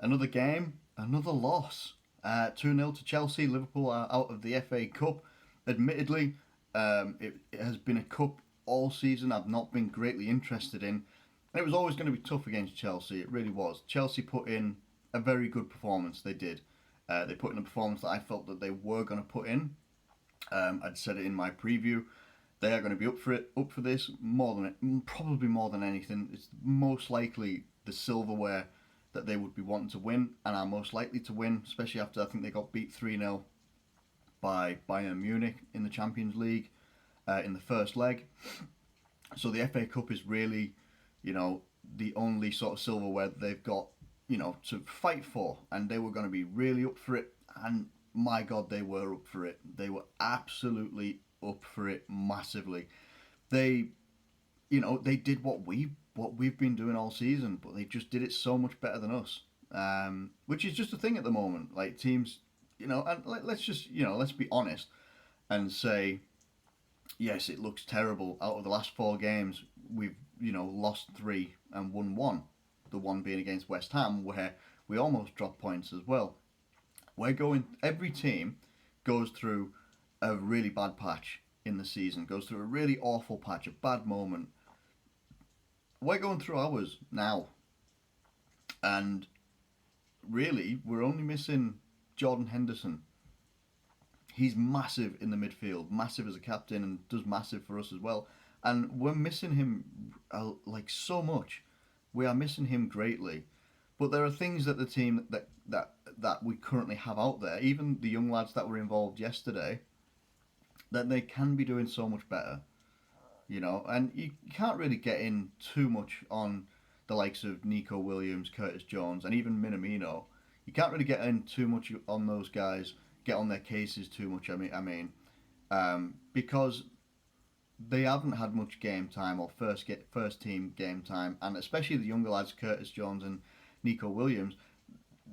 Another game, another loss. 2-0 to Chelsea. Liverpool are out of the FA Cup. Admittedly, it has been a cup all season I've not been greatly interested in. And it was always going to be tough against Chelsea. It really was. Chelsea put in a very good performance. They did. They put in a performance that I felt that they were going to put in. I'd said it in my preview. They are going to be up for it, up for this probably more than anything. It's most likely the silverware that they would be wanting to win and are most likely to win, especially after I think they got beat 3-0 by Bayern Munich in the Champions League in the first leg. So the FA Cup is really, the only sort of silverware that they've got, to fight for, and they were going to be really up for it. And my God, they were up for it. They were absolutely up for it massively. They, they did what we've been doing all season, but they just did it so much better than us. Which is just a thing at the moment. Like teams, and let's just, let's be honest and say, yes, it looks terrible. Out of the last 4 games, we've, lost 3 and won 1. The one being against West Ham, where we almost dropped points as well. Every team goes through a really bad patch in the season, goes through a really awful patch, a bad moment. We're going through ours now. And really, we're only missing Jordan Henderson. He's massive in the midfield, massive as a captain, and does massive for us as well. And we're missing him so much. We are missing him greatly. But there are things that the team that we currently have out there, even the young lads that were involved yesterday, that they can be doing so much better. And you can't really get in too much on the likes of Nico Williams, Curtis Jones, and even Minamino. You can't really get in too much on those guys, get on their cases too much. Because they haven't had much game time or first team game time, and especially the younger lads, Curtis Jones and Nico Williams,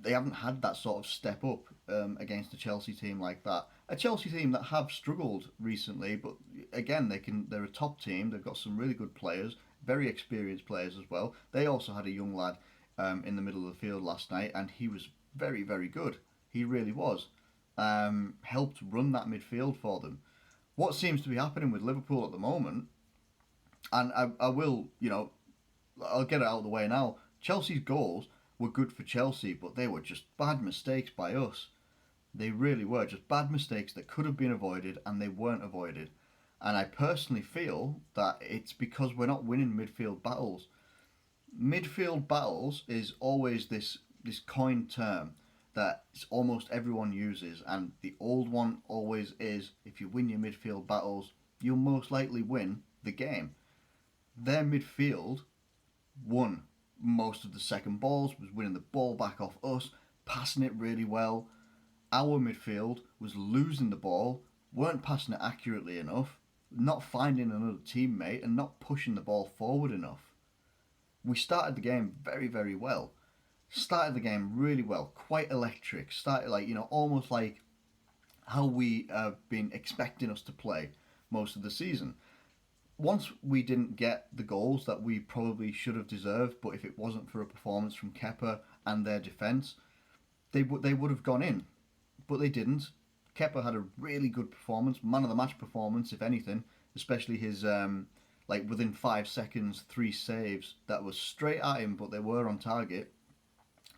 they haven't had that sort of step up against a Chelsea team like that. A Chelsea team that have struggled recently, but again, they're a top team. They've got some really good players, very experienced players as well. They also had a young lad in the middle of the field last night, and he was very, very good. He really was. Helped run that midfield for them. What seems to be happening with Liverpool at the moment, and I will, I'll get it out of the way now. Chelsea's goals were good for Chelsea, but they were just bad mistakes by us. They really were just bad mistakes that could have been avoided, and they weren't avoided. And I personally feel that it's because we're not winning midfield battles. Midfield battles is always this coined term that almost everyone uses, and the old one always is, if you win your midfield battles, you'll most likely win the game. Their midfield won most of the second balls, was winning the ball back off us, passing it really well. Our midfield was losing the ball, weren't passing it accurately enough, not finding another teammate, and not pushing the ball forward enough. We started the game very, very well. Started the game really well, quite electric. Started almost like how we have been expecting us to play most of the season. Once we didn't get the goals that we probably should have deserved, but if it wasn't for a performance from Kepa and their defence, they would have gone in, but they didn't. Kepa had a really good performance, man of the match performance, if anything, especially his within 5 seconds 3 saves that were straight at him, but they were on target.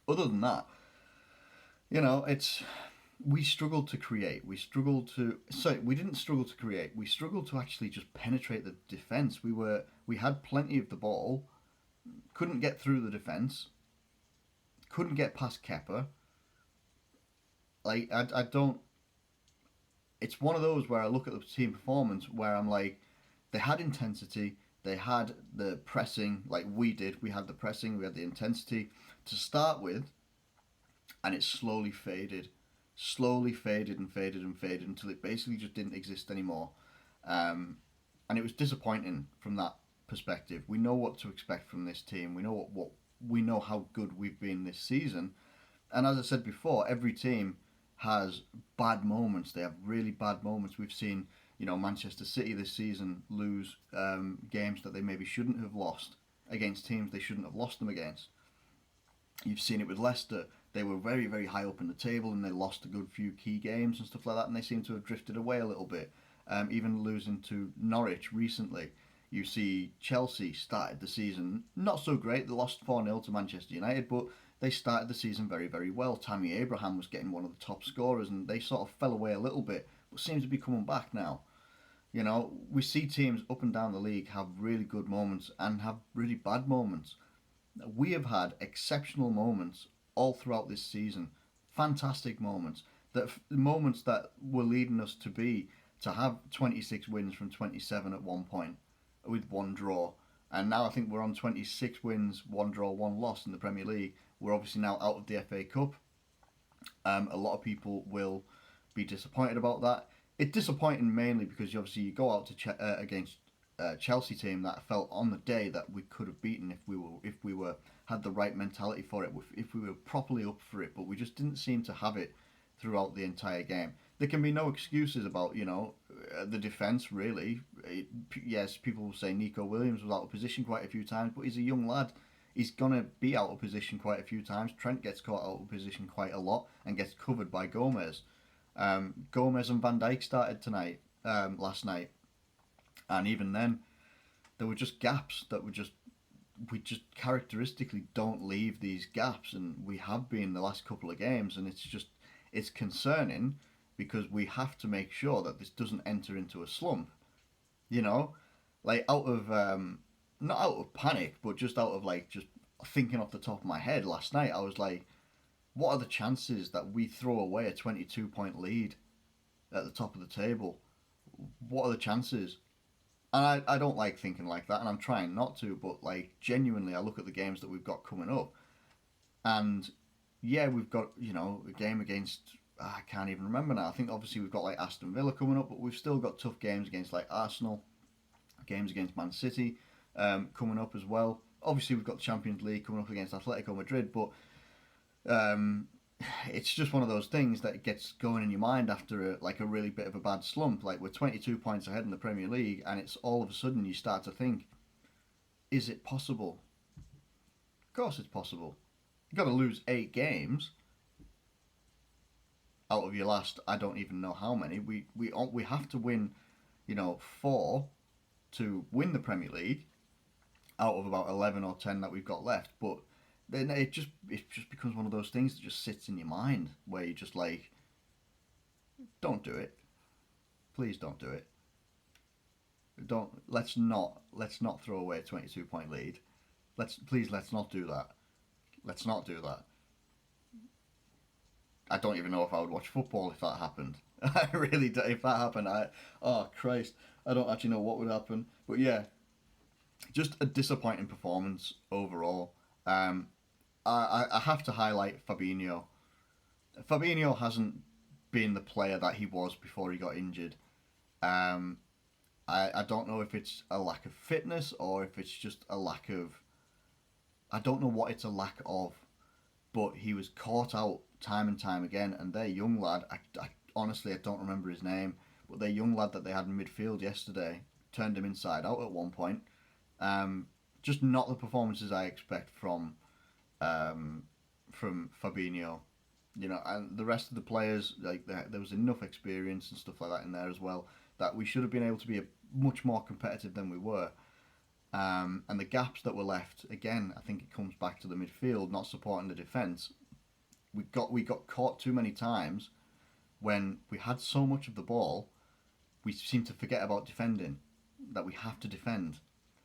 Other than that, we struggled to create. We didn't struggle to create. We struggled to actually just penetrate the defence. We had plenty of the ball, couldn't get through the defence, couldn't get past Kepa. I don't. It's one of those where I look at the team performance where I'm like, they had intensity, they had the pressing like we did. We had the pressing, we had the intensity to start with, and it slowly faded and faded until it basically just didn't exist anymore. And it was disappointing from that perspective. We know what to expect from this team. We know we know how good we've been this season. And as I said before, every team has bad moments. They have really bad moments. We've seen, Manchester City this season lose games that they maybe shouldn't have lost against teams they shouldn't have lost them against. You've seen it with Leicester. they were very, very high up in the table and they lost a good few key games and stuff like that, and they seem to have drifted away a little bit. Even losing to Norwich recently. You see Chelsea started the season not so great. They lost 4-0 to Manchester United, but they started the season very, very well. Tammy Abraham was getting one of the top scorers, and they sort of fell away a little bit, but seem to be coming back now. You know, we see teams up and down the league have really good moments and have really bad moments. We have had exceptional moments all throughout this season. Fantastic moments. Moments that were leading us to have 26 wins from 27 at one point with one draw. And now I think we're on 26 wins, one draw, one loss in the Premier League. We're obviously now out of the FA Cup. A lot of people will be disappointed about that. It's disappointing mainly because you go out to against Chelsea team that felt on the day that we could have beaten if we were had the right mentality for it, if we were properly up for it, but we just didn't seem to have it throughout the entire game. There can be no excuses about the defence really. Yes, people will say Nico Williams was out of position quite a few times, but he's a young lad. He's gonna be out of position quite a few times. Trent gets caught out of position quite a lot and gets covered by Gomez. Gomez and Van Dijk started last night, and even then, there were just gaps that we just characteristically don't leave these gaps, and we have been the last couple of games, and it's concerning because we have to make sure that this doesn't enter into a slump. You know, like out of not out of panic, but just out of just thinking off the top of my head. Last night, I was like, what are the chances that we throw away a 22-point lead at the top of the table? What are the chances? And I don't like thinking like that, and I'm trying not to, but genuinely, I look at the games that we've got coming up, and yeah, we've got a game against I can't even remember now. I think obviously we've got Aston Villa coming up, but we've still got tough games against Arsenal, games against Man City coming up as well. Obviously, we've got the Champions League coming up against Atletico Madrid, but it's just one of those things that gets going in your mind after a really bit of a bad slump. We're 22 points ahead in the Premier League, and it's all of a sudden you start to think, is it possible? Of course it's possible. You've got to lose 8 games out of your last, I don't even know how many. We have to win, 4 to win the Premier League out of about 11 or 10 that we've got left. But then it just becomes one of those things that just sits in your mind where you're just like, don't do it. Please don't do it. Let's not throw away a 22-point lead. Let's not do that. Let's not do that. I don't even know if I would watch football if that happened. I really do. If that happened, oh Christ, I don't actually know what would happen. But yeah, just a disappointing performance overall. I have to highlight Fabinho. Fabinho hasn't been the player that he was before he got injured. I don't know if it's a lack of fitness or if it's just a lack of. I don't know what it's a lack of, but he was caught out time and time again. And their young lad, I honestly I don't remember his name, but their young lad that they had in midfield yesterday turned him inside out at one point. Just not the performances I expect from Fabinho. And the rest of the players, there was enough experience and stuff like that in there as well that we should have been able to be much more competitive than we were. And the gaps that were left, again, I think it comes back to the midfield not supporting the defence. We got caught too many times when we had so much of the ball. We seem to forget about defending, that we have to defend,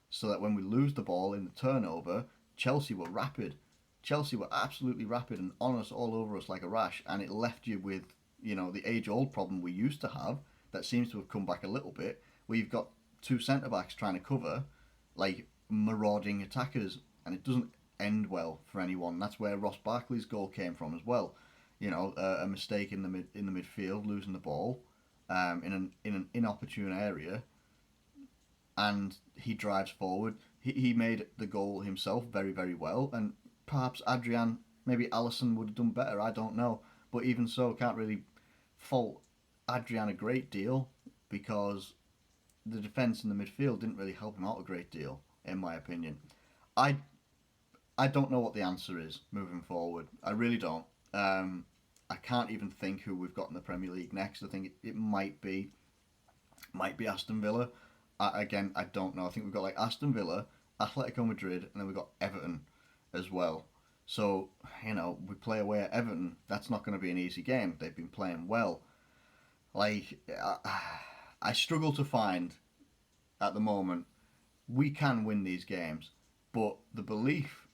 so that when we lose the ball in the turnover, Chelsea were rapid. Chelsea were absolutely rapid and on us, all over us like a rash, and it left you with, the age-old problem we used to have that seems to have come back a little bit, where you've got 2 centre-backs trying to cover, marauding attackers, and it doesn't end well for anyone. That's where Ross Barkley's goal came from as well. A mistake in the midfield, losing the ball in an inopportune area, and he drives forward. He made the goal himself very, very well, and perhaps Adrian, maybe Alisson would have done better, I don't know. But even so, can't really fault Adrian a great deal because the defence in the midfield didn't really help him out a great deal, in my opinion. I don't know what the answer is moving forward. I really don't. I can't even think who we've got in the Premier League next. I think it might be Aston Villa. Again, I don't know. I think we've got like Aston Villa, Atletico Madrid, and then we've got Everton as well. So, we play away at Everton. That's not going to be an easy game. They've been playing well. Like, I struggle to find at the moment we can win these games, but the belief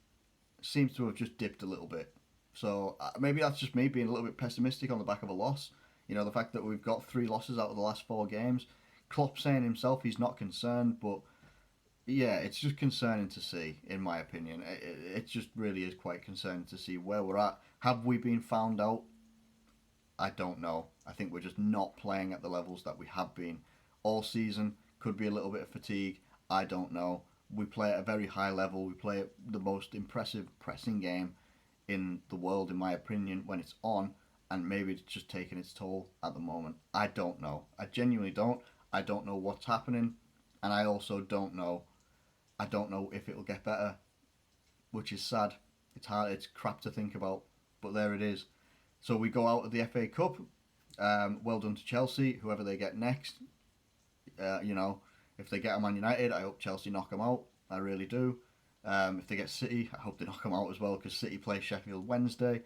seems to have just dipped a little bit. So maybe that's just me being a little bit pessimistic on the back of a loss. The fact that we've got 3 losses out of the last 4 games. Klopp saying himself he's not concerned, but yeah, it's just concerning to see, in my opinion. It just really is quite concerning to see where we're at. Have we been found out? I don't know. I think we're just not playing at the levels that we have been all season. Could be a little bit of fatigue. I don't know. We play at a very high level. We play the most impressive pressing game in the world, in my opinion, when it's on, and maybe it's just taking its toll at the moment. I don't know. I genuinely don't. I don't know what's happening, and I also don't know. I don't know if it'll get better, which is sad. It's hard. It's crap to think about, but there it is. So we go out of the FA Cup. Well done to Chelsea, whoever they get next. If they get a Man United, I hope Chelsea knock them out. I really do. If they get City, I hope they knock them out as well because City play Sheffield Wednesday.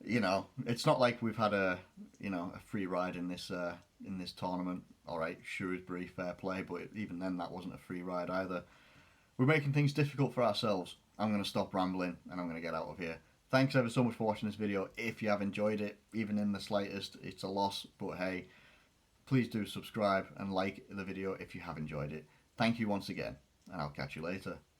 It's not like we've had a free ride in this tournament. All right, Shrewsbury, fair play, but even then that wasn't a free ride either. We're making things difficult for ourselves. I'm going to stop rambling and I'm going to get out of here. Thanks ever so much for watching this video. If you have enjoyed it, even in the slightest, it's a loss, but hey, please do subscribe and like the video if you have enjoyed it. Thank you once again, and I'll catch you later.